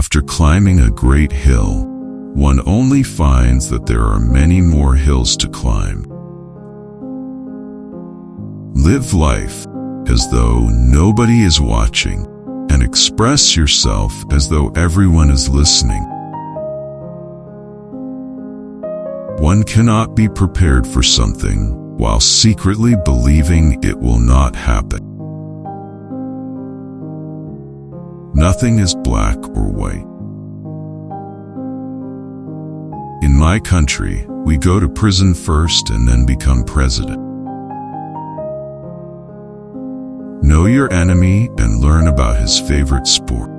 After climbing a great hill, one only finds that there are many more hills to climb. Live life as though nobody is watching, and express yourself as though everyone is listening. One cannot be prepared for something while secretly believing it will not happen. Nothing is black or white. In my country, we go to prison first and then become president. Know your enemy and learn about his favorite sport.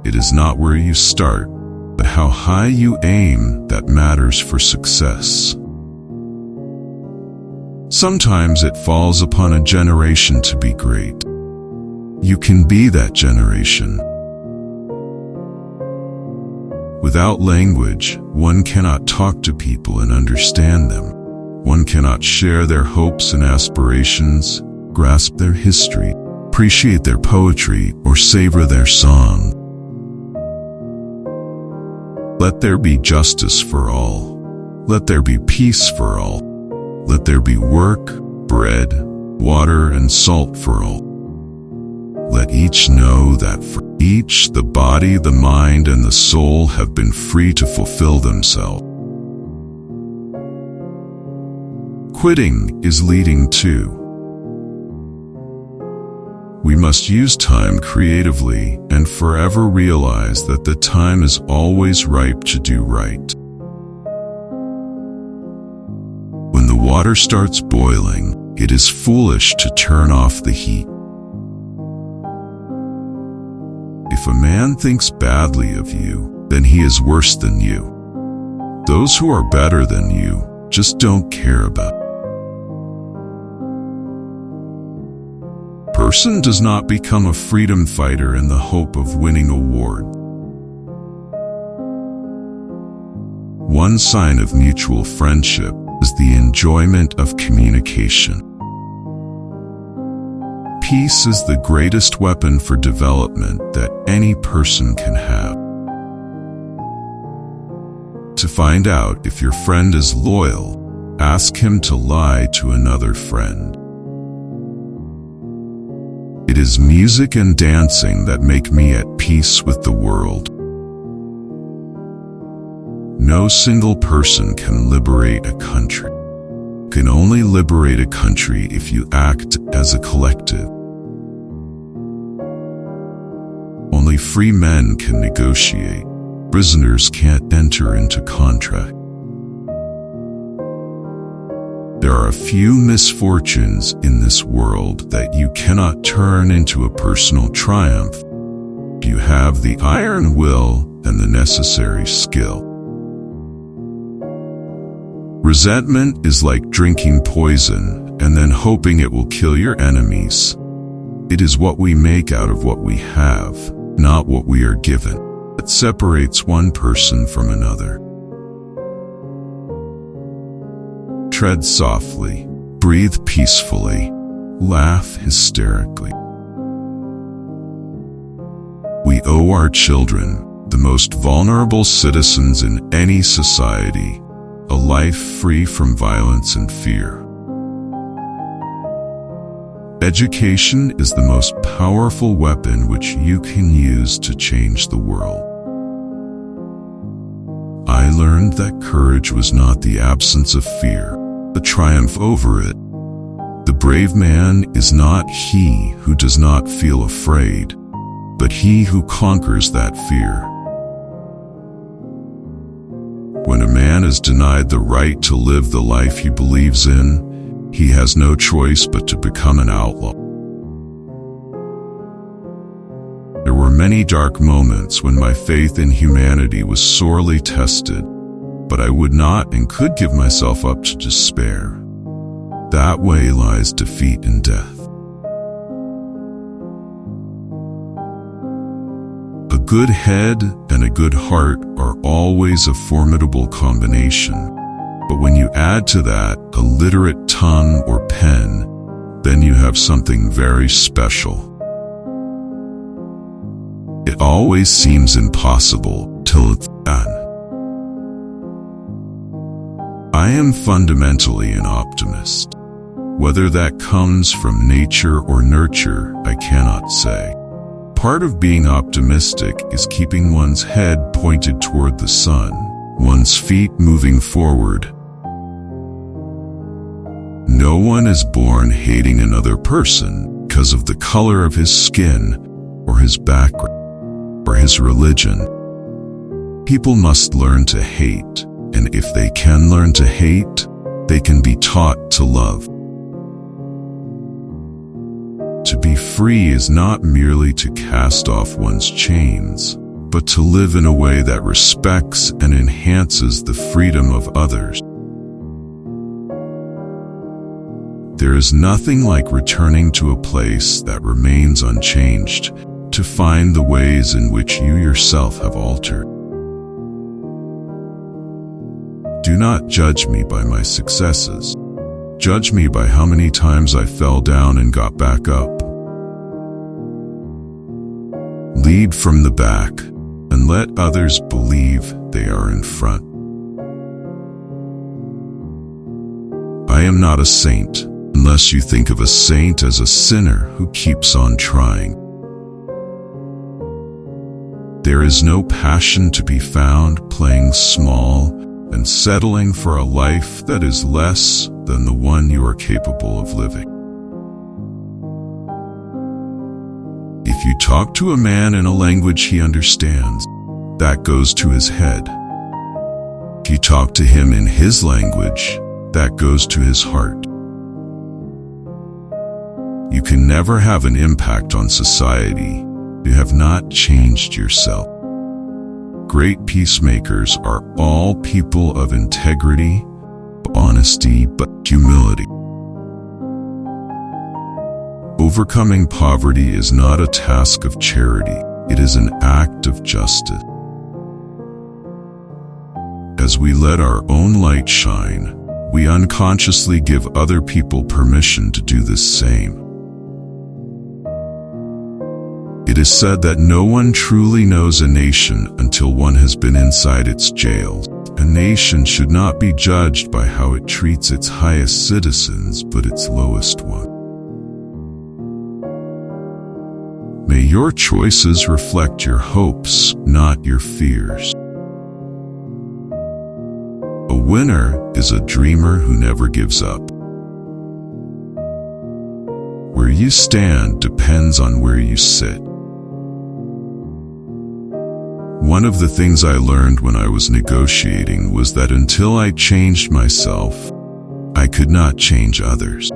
It is not where you start, but how high you aim that matters for success. Sometimes it falls upon a generation to be great. You can be that generation. Without language, one cannot talk to people and understand them. One cannot share their hopes and aspirations, grasp their history, appreciate their poetry, or savor their song. Let there be justice for all. Let there be peace for all. Let there be work, bread, water, and salt for all. Let each know that for each the body, the mind, and the soul have been free to fulfill themselves. Quitting is leading too. We must use time creatively and forever realize that the time is always ripe to do right. When the water starts boiling, it is foolish to turn off the heat. If a man thinks badly of you, then he is worse than you. Those who are better than you just don't care about it. Person does not become a freedom fighter in the hope of winning an award. One sign of mutual friendship is the enjoyment of communication. Peace is the greatest weapon for development that any person can have. To find out if your friend is loyal, ask him to lie to another friend. It is music and dancing that make me at peace with the world. No single person can liberate a country. You can only liberate a country if you act as a collective. Only free men can negotiate. Prisoners can't enter into contract. There are a few misfortunes in this world that you cannot turn into a personal triumph. You have the iron will and the necessary skill. Resentment is like drinking poison and then hoping it will kill your enemies. It is what we make out of what we have, not what we are given, that separates one person from another. Tread softly, breathe peacefully, laugh hysterically. We owe our children, the most vulnerable citizens in any society, a life free from violence and fear. Education is the most powerful weapon which you can use to change the world. I learned that courage was not the absence of fear, the triumph over it. The brave man is not he who does not feel afraid, but he who conquers that fear. When a man is denied the right to live the life he believes in, he has no choice but to become an outlaw. There were many dark moments when my faith in humanity was sorely tested, but I would not and could give myself up to despair. That way lies defeat and death. A good head and a good heart are always a formidable combination, but when you add to that a literate tongue or pen, then you have something very special. It always seems impossible till it's done. I am fundamentally an optimist. Whether that comes from nature or nurture, I cannot say. Part of being optimistic is keeping one's head pointed toward the sun, one's feet moving forward. No one is born hating another person because of the color of his skin or his background or his religion. People must learn to hate, and if they can learn to hate, they can be taught to love. To be free is not merely to cast off one's chains, but to live in a way that respects and enhances the freedom of others. There is nothing like returning to a place that remains unchanged to find the ways in which you yourself have altered. Do not judge me by my successes. Judge me by how many times I fell down and got back up. Lead from the back and let others believe they are in front. I am not a saint unless you think of a saint as a sinner who keeps on trying. There is no passion to be found playing small and settling for a life that is less than the one you are capable of living. If you talk to a man in a language he understands, that goes to his head. If you talk to him in his language, that goes to his heart. You can never have an impact on society if you have not changed yourself. Great peacemakers are all people of integrity, honesty, but humility. Overcoming poverty is not a task of charity, it is an act of justice. As we let our own light shine, we unconsciously give other people permission to do the same. It is said that no one truly knows a nation until one has been inside its jails. A nation should not be judged by how it treats its highest citizens, but its lowest ones. May your choices reflect your hopes, not your fears. A winner is a dreamer who never gives up. Where you stand depends on where you sit. One of the things I learned when I was negotiating was that until I changed myself, I could not change others.